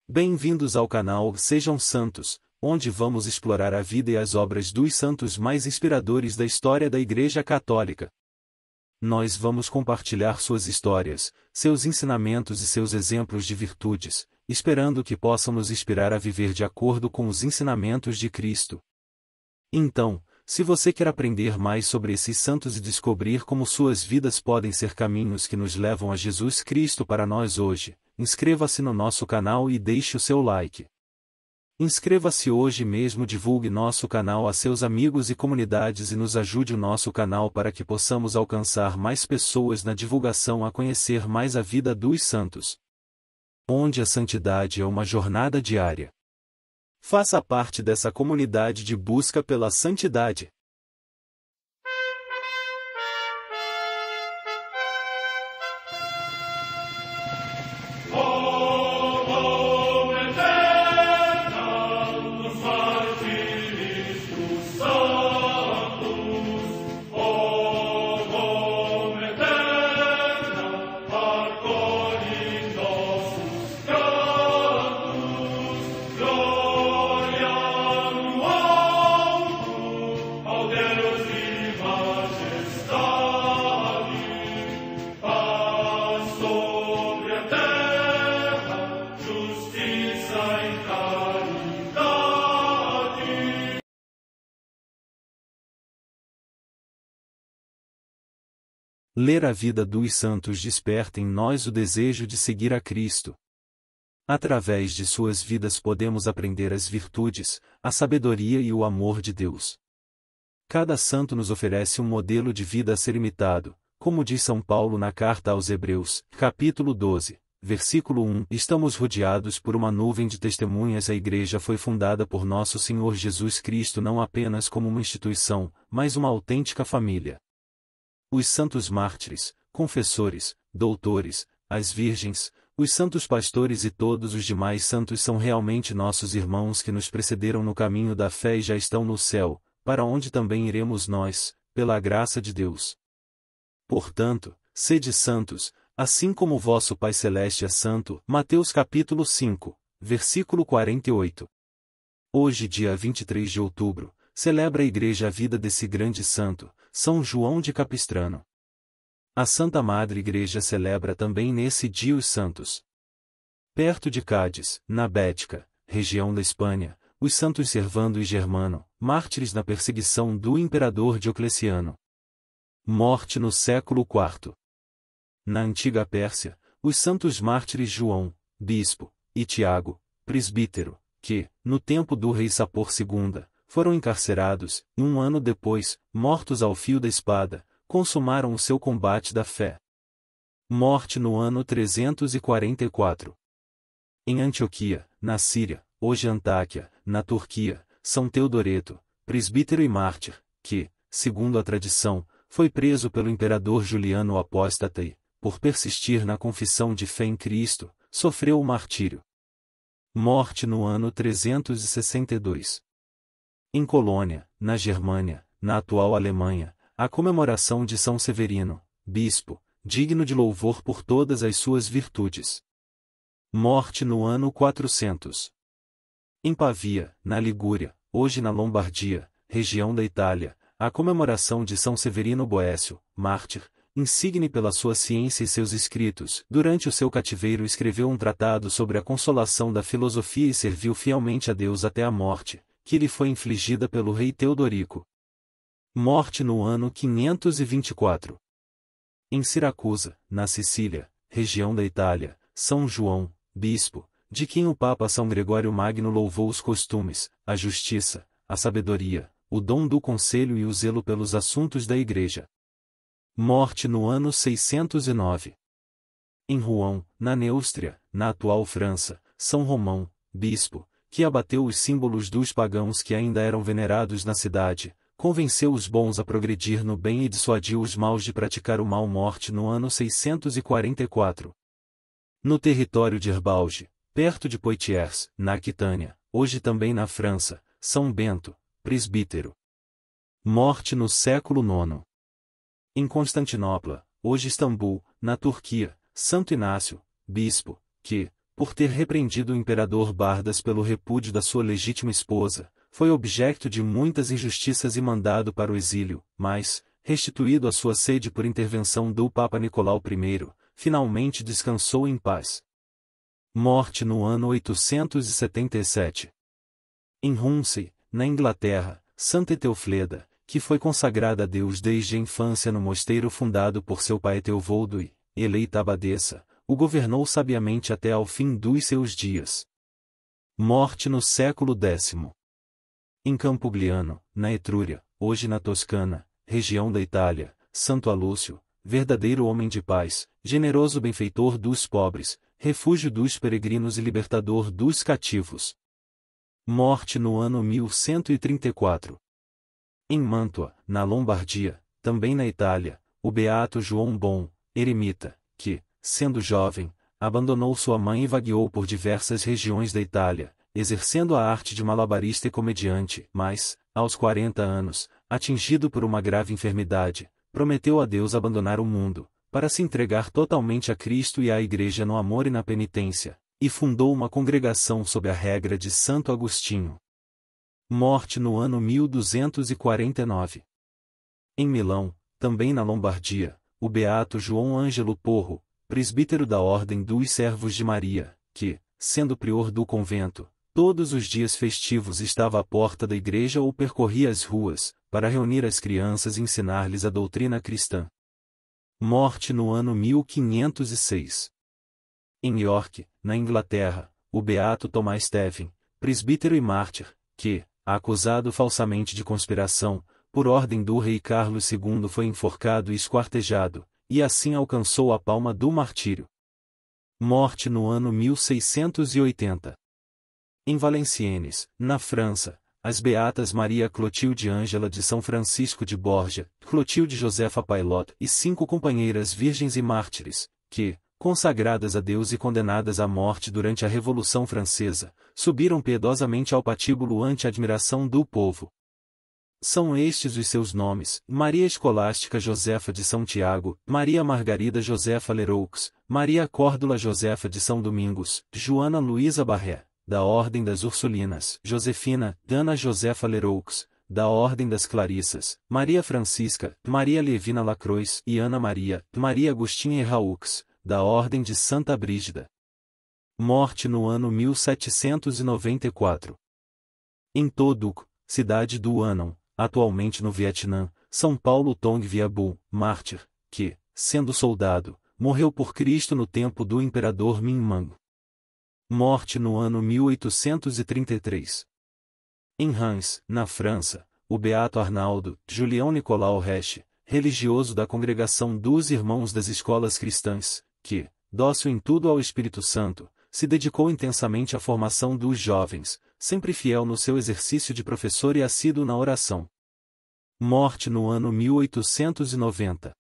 Bem-vindos ao canal Sejam Santos, onde vamos explorar a vida e as obras dos santos mais inspiradores da história da Igreja Católica. Nós vamos compartilhar suas histórias, seus ensinamentos e seus exemplos de virtudes, esperando que possam nos inspirar a viver de acordo com os ensinamentos de Cristo. Então, se você quer aprender mais sobre esses santos e descobrir como suas vidas podem ser caminhos que nos levam a Jesus Cristo para nós hoje, inscreva-se no nosso canal e deixe o seu like. Inscreva-se hoje mesmo, divulgue nosso canal a seus amigos e comunidades e nos ajude o nosso canal para que possamos alcançar mais pessoas na divulgação a conhecer mais a vida dos santos. Onde a santidade é uma jornada diária. Faça parte dessa comunidade de busca pela santidade. Ler a vida dos santos desperta em nós o desejo de seguir a Cristo. Através de suas vidas podemos aprender as virtudes, a sabedoria e o amor de Deus. Cada santo nos oferece um modelo de vida a ser imitado, como diz São Paulo na carta aos Hebreus, capítulo 12, versículo 1. Estamos rodeados por uma nuvem de testemunhas. A Igreja foi fundada por nosso Senhor Jesus Cristo não apenas como uma instituição, mas uma autêntica família. Os santos mártires, confessores, doutores, as virgens, os santos pastores e todos os demais santos são realmente nossos irmãos que nos precederam no caminho da fé e já estão no céu, para onde também iremos nós, pela graça de Deus. Portanto, sede santos, assim como o vosso Pai Celeste é santo. Mateus capítulo 5, versículo 48. Hoje, dia 23 de outubro, celebra a Igreja a vida desse grande santo, São João de Capistrano. A Santa Madre Igreja celebra também nesse dia os santos. Perto de Cádiz, na Bética, região da Espanha, os santos Servando e Germano, mártires na perseguição do imperador Diocleciano. Morte no século IV. Na antiga Pérsia, os santos mártires João, bispo, e Tiago, presbítero, que, no tempo do rei Sapor II, foram encarcerados, e um ano depois, mortos ao fio da espada, consumaram o seu combate da fé. Morte no ano 344. Em Antioquia, na Síria, hoje Antáquia, na Turquia, São Teodoreto, presbítero e mártir, que, segundo a tradição, foi preso pelo imperador Juliano o Apóstata e, por persistir na confissão de fé em Cristo, sofreu o martírio. Morte no ano 362. Em Colônia, na Germânia, na atual Alemanha, a comemoração de São Severino, bispo, digno de louvor por todas as suas virtudes. Morte no ano 400. Em Pavia, na Ligúria, hoje na Lombardia, região da Itália, a comemoração de São Severino Boécio, mártir, insigne pela sua ciência e seus escritos. Durante o seu cativeiro escreveu um tratado sobre a consolação da filosofia e serviu fielmente a Deus até a morte, que lhe foi infligida pelo rei Teodorico. Morte no ano 524. Em Siracusa, na Sicília, região da Itália, São João, bispo, de quem o Papa São Gregório Magno louvou os costumes, a justiça, a sabedoria, o dom do conselho e o zelo pelos assuntos da Igreja. Morte no ano 609. Em Rouen, na Neústria, na atual França, São Romão, bispo, que abateu os símbolos dos pagãos que ainda eram venerados na cidade, convenceu os bons a progredir no bem e dissuadiu os maus de praticar o mal. Morte no ano 644. No território de Herbalge, perto de Poitiers, na Aquitânia, hoje também na França, São Bento, presbítero. Morte no século IX. Em Constantinopla, hoje Istambul, na Turquia, Santo Inácio, bispo, que, por ter repreendido o imperador Bardas pelo repúdio da sua legítima esposa, foi objeto de muitas injustiças e mandado para o exílio, mas, restituído à sua sede por intervenção do Papa Nicolau I, finalmente descansou em paz. Morte no ano 877. Em Rumsey, na Inglaterra, Santa Eteofleda, que foi consagrada a Deus desde a infância no mosteiro fundado por seu pai Eteovoldo e, eleita abadesa, o governou sabiamente até ao fim dos seus dias. Morte no século X. Em Campogliano, na Etrúria, hoje na Toscana, região da Itália, Santo Alúcio, verdadeiro homem de paz, generoso benfeitor dos pobres, refúgio dos peregrinos e libertador dos cativos. Morte no ano 1134. Em Mantua, na Lombardia, também na Itália, o beato João Bom, eremita, que, sendo jovem, abandonou sua mãe e vagueou por diversas regiões da Itália, exercendo a arte de malabarista e comediante, mas, aos 40 anos, atingido por uma grave enfermidade, prometeu a Deus abandonar o mundo, para se entregar totalmente a Cristo e à Igreja no amor e na penitência, e fundou uma congregação sob a regra de Santo Agostinho. Morte no ano 1249. Em Milão, também na Lombardia, o beato João Ângelo Porro, presbítero da Ordem dos Servos de Maria, que, sendo prior do convento, todos os dias festivos estava à porta da igreja ou percorria as ruas, para reunir as crianças e ensinar-lhes a doutrina cristã. Morte no ano 1506. Em York, na Inglaterra, o beato Tomás Tevin, presbítero e mártir, que, acusado falsamente de conspiração, por ordem do rei Carlos II foi enforcado e esquartejado, e assim alcançou a palma do martírio. Morte no ano 1680. Em Valenciennes, na França, as beatas Maria Clotilde Ângela de São Francisco de Borja, Clotilde Josefa Pailot e 5 companheiras virgens e mártires, que, consagradas a Deus e condenadas à morte durante a Revolução Francesa, subiram piedosamente ao patíbulo ante a admiração do povo. São estes os seus nomes: Maria Escolástica Josefa de São Tiago, Maria Margarida Josefa Leroux, Maria Córdula Josefa de São Domingos, Joana Luísa Barré, da Ordem das Ursulinas, Josefina, Ana Josefa Leroux, da Ordem das Clarissas, Maria Francisca, Maria Levina Lacroix e Ana Maria, Maria Agostinha Erraux, da Ordem de Santa Brígida. Morte no ano 1794. Em Toduc, cidade do Huanon, atualmente no Vietnã, São Paulo Tong Viabu, mártir, que, sendo soldado, morreu por Cristo no tempo do imperador Minh Mang. Morte no ano 1833. Em Reims, na França, o beato Arnaldo Julião Nicolau Reche, religioso da Congregação dos Irmãos das Escolas Cristãs, que, dócil em tudo ao Espírito Santo, se dedicou intensamente à formação dos jovens, sempre fiel no seu exercício de professor e assíduo na oração. Morte no ano 1890.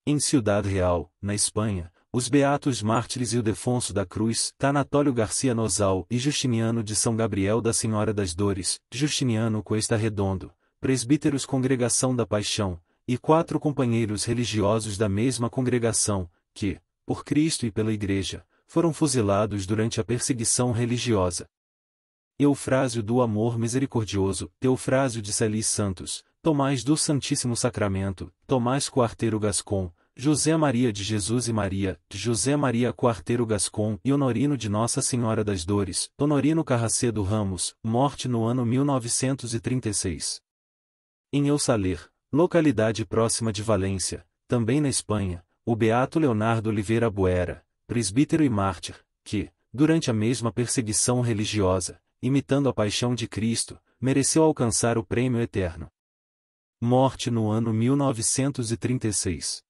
Em Ciudad Real, na Espanha, os beatos mártires Ildefonso da Cruz, Tanatólio Garcia Nozal e Justiniano de São Gabriel da Senhora das Dores, Justiniano Cuesta Redondo, presbíteros Congregação da Paixão, e 4 companheiros religiosos da mesma congregação, que, por Cristo e pela Igreja, foram fuzilados durante a perseguição religiosa. Eufrásio do Amor Misericordioso, Teofrásio de Celis Santos, Tomás do Santíssimo Sacramento, Tomás Quarteiro Gascon, José Maria de Jesus e Maria, José Maria Quarteiro Gascon e Honorino de Nossa Senhora das Dores, Honorino Carracedo Ramos, morte no ano 1936. Em El Saler, localidade próxima de Valência, também na Espanha, o beato Leonardo Oliveira Buera, presbítero e mártir, que, durante a mesma perseguição religiosa, imitando a paixão de Cristo, mereceu alcançar o prêmio eterno. Morte no ano 1936.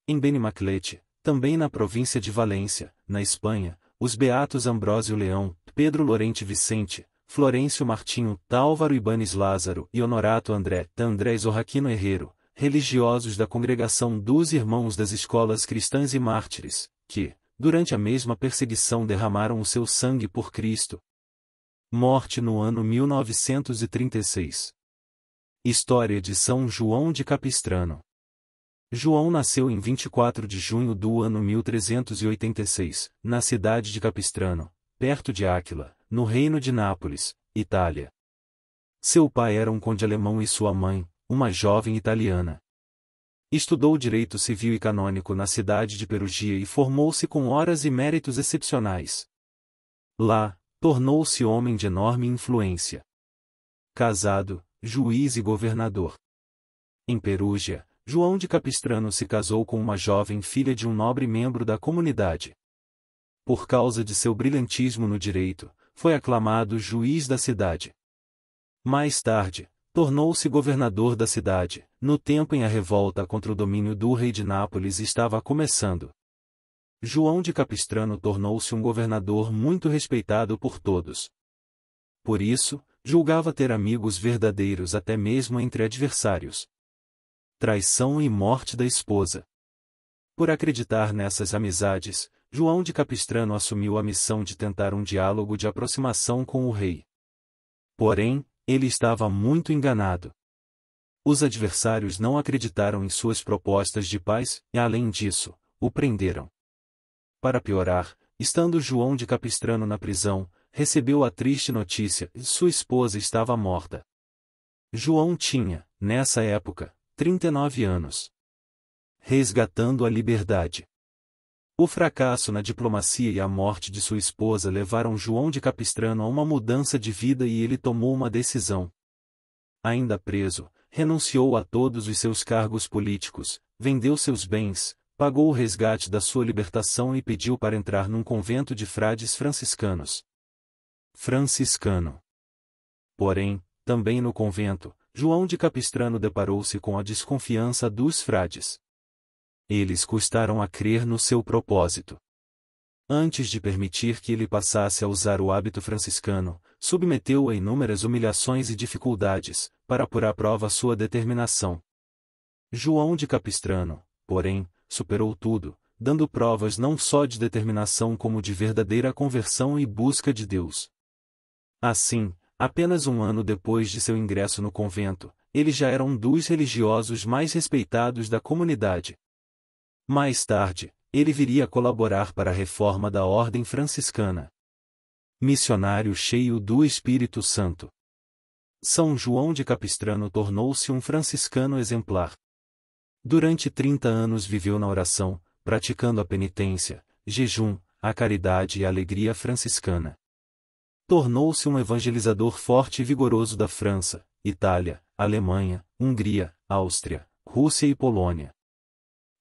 Em Benimaclet, também na província de Valência, na Espanha, os beatos Ambrósio Leão, Pedro Lorente Vicente, Florencio Martinho, Tálvaro Ibanes Lázaro e Honorato André Zorraquino Herrero, religiosos da Congregação dos Irmãos das Escolas Cristãs e Mártires, que, durante a mesma perseguição derramaram o seu sangue por Cristo. Morte no ano 1936. História de São João de Capistrano. João nasceu em 24 de junho do ano 1386, na cidade de Capistrano, perto de Áquila, no reino de Nápoles, Itália. Seu pai era um conde alemão e sua mãe, uma jovem italiana. Estudou direito civil e canônico na cidade de Perugia e formou-se com horas e méritos excepcionais. Lá, tornou-se homem de enorme influência. Casado, juiz e governador. Em Perugia, João de Capistrano se casou com uma jovem filha de um nobre membro da comunidade. Por causa de seu brilhantismo no direito, foi aclamado juiz da cidade. Mais tarde, tornou-se governador da cidade, no tempo em que a revolta contra o domínio do rei de Nápoles estava começando. João de Capistrano tornou-se um governador muito respeitado por todos. Por isso, julgava ter amigos verdadeiros até mesmo entre adversários. Traição e morte da esposa. Por acreditar nessas amizades, João de Capistrano assumiu a missão de tentar um diálogo de aproximação com o rei. Porém, ele estava muito enganado. Os adversários não acreditaram em suas propostas de paz e, além disso, o prenderam. Para piorar, estando João de Capistrano na prisão, recebeu a triste notícia: sua esposa estava morta. João tinha, nessa época, 39 anos. Resgatando a liberdade. O fracasso na diplomacia e a morte de sua esposa levaram João de Capistrano a uma mudança de vida e ele tomou uma decisão. Ainda preso, renunciou a todos os seus cargos políticos, vendeu seus bens, pagou o resgate da sua libertação e pediu para entrar num convento de frades franciscanos. Franciscano. Porém, também no convento, João de Capistrano deparou-se com a desconfiança dos frades. Eles custaram a crer no seu propósito. Antes de permitir que ele passasse a usar o hábito franciscano, submeteu-o a inúmeras humilhações e dificuldades, para pôr à prova sua determinação. João de Capistrano, porém, superou tudo, dando provas não só de determinação como de verdadeira conversão e busca de Deus. Assim, apenas um ano depois de seu ingresso no convento, ele já era um dos religiosos mais respeitados da comunidade. Mais tarde, ele viria a colaborar para a reforma da ordem franciscana. Missionário cheio do Espírito Santo. São João de Capistrano tornou-se um franciscano exemplar. Durante 30 anos viveu na oração, praticando a penitência, jejum, a caridade e a alegria franciscana. Tornou-se um evangelizador forte e vigoroso da França, Itália, Alemanha, Hungria, Áustria, Rússia e Polônia.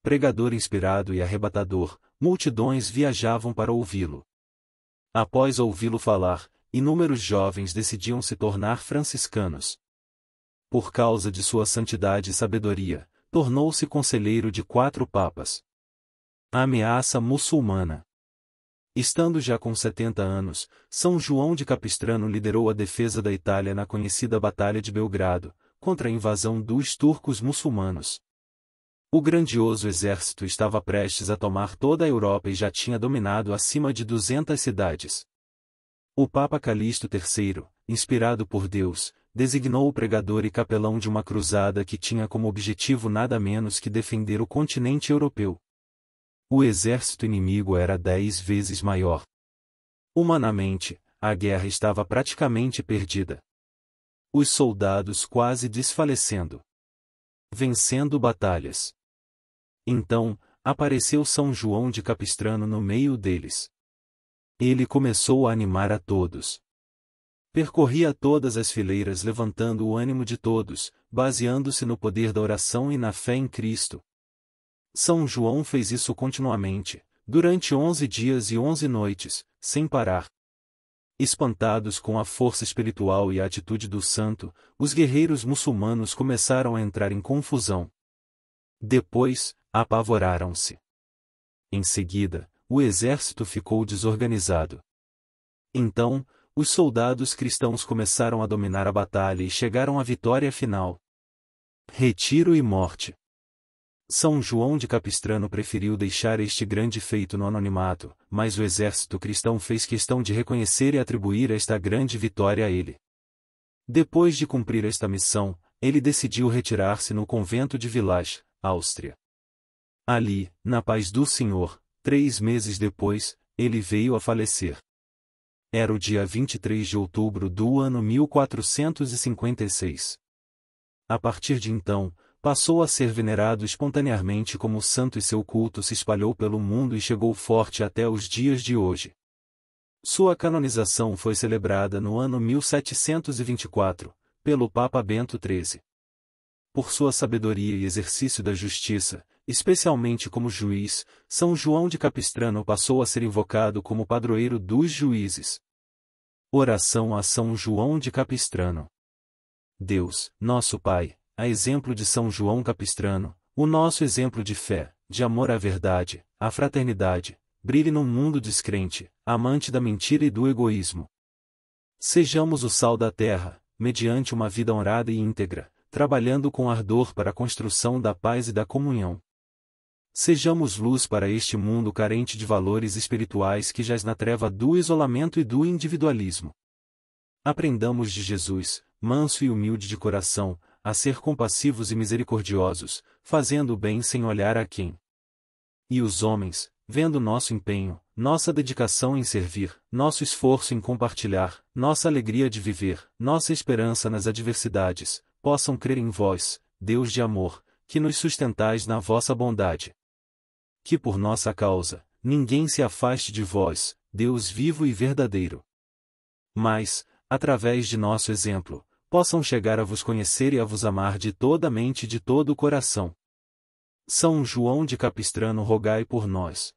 Pregador inspirado e arrebatador, multidões viajavam para ouvi-lo. Após ouvi-lo falar, inúmeros jovens decidiam se tornar franciscanos. Por causa de sua santidade e sabedoria, tornou-se conselheiro de 4 papas. A ameaça muçulmana. Estando já com 70 anos, São João de Capistrano liderou a defesa da Itália na conhecida Batalha de Belgrado, contra a invasão dos turcos muçulmanos. O grandioso exército estava prestes a tomar toda a Europa e já tinha dominado acima de 200 cidades. O Papa Calixto III, inspirado por Deus, designou o pregador e capelão de uma cruzada que tinha como objetivo nada menos que defender o continente europeu. O exército inimigo era 10 vezes maior. Humanamente, a guerra estava praticamente perdida. Os soldados quase desfalecendo. Vencendo batalhas. Então, apareceu São João de Capistrano no meio deles. Ele começou a animar a todos. Percorria todas as fileiras levantando o ânimo de todos, baseando-se no poder da oração e na fé em Cristo. São João fez isso continuamente, durante 11 dias e 11 noites, sem parar. Espantados com a força espiritual e a atitude do santo, os guerreiros muçulmanos começaram a entrar em confusão. Depois, apavoraram-se. Em seguida, o exército ficou desorganizado. Então, os soldados cristãos começaram a dominar a batalha e chegaram à vitória final. Retiro e morte. São João de Capistrano preferiu deixar este grande feito no anonimato, mas o exército cristão fez questão de reconhecer e atribuir esta grande vitória a ele. Depois de cumprir esta missão, ele decidiu retirar-se no convento de Villach, Áustria. Ali, na paz do Senhor, 3 meses depois, ele veio a falecer. Era o dia 23 de outubro do ano 1456. A partir de então, passou a ser venerado espontaneamente como santo e seu culto se espalhou pelo mundo e chegou forte até os dias de hoje. Sua canonização foi celebrada no ano 1724, pelo Papa Bento XIII. Por sua sabedoria e exercício da justiça, especialmente como juiz, São João de Capistrano passou a ser invocado como padroeiro dos juízes. Oração a São João de Capistrano. Deus, nosso Pai, a exemplo de São João Capistrano, o nosso exemplo de fé, de amor à verdade, à fraternidade, brilhe num mundo descrente, amante da mentira e do egoísmo. Sejamos o sal da terra, mediante uma vida honrada e íntegra, trabalhando com ardor para a construção da paz e da comunhão. Sejamos luz para este mundo carente de valores espirituais que jaz na treva do isolamento e do individualismo. Aprendamos de Jesus, manso e humilde de coração, a ser compassivos e misericordiosos, fazendo o bem sem olhar a quem. E os homens, vendo nosso empenho, nossa dedicação em servir, nosso esforço em compartilhar, nossa alegria de viver, nossa esperança nas adversidades, possam crer em vós, Deus de amor, que nos sustentais na vossa bondade. Que por nossa causa, ninguém se afaste de vós, Deus vivo e verdadeiro. Mas, através de nosso exemplo, possam chegar a vos conhecer e a vos amar de toda a mente e de todo o coração. São João de Capistrano, rogai por nós.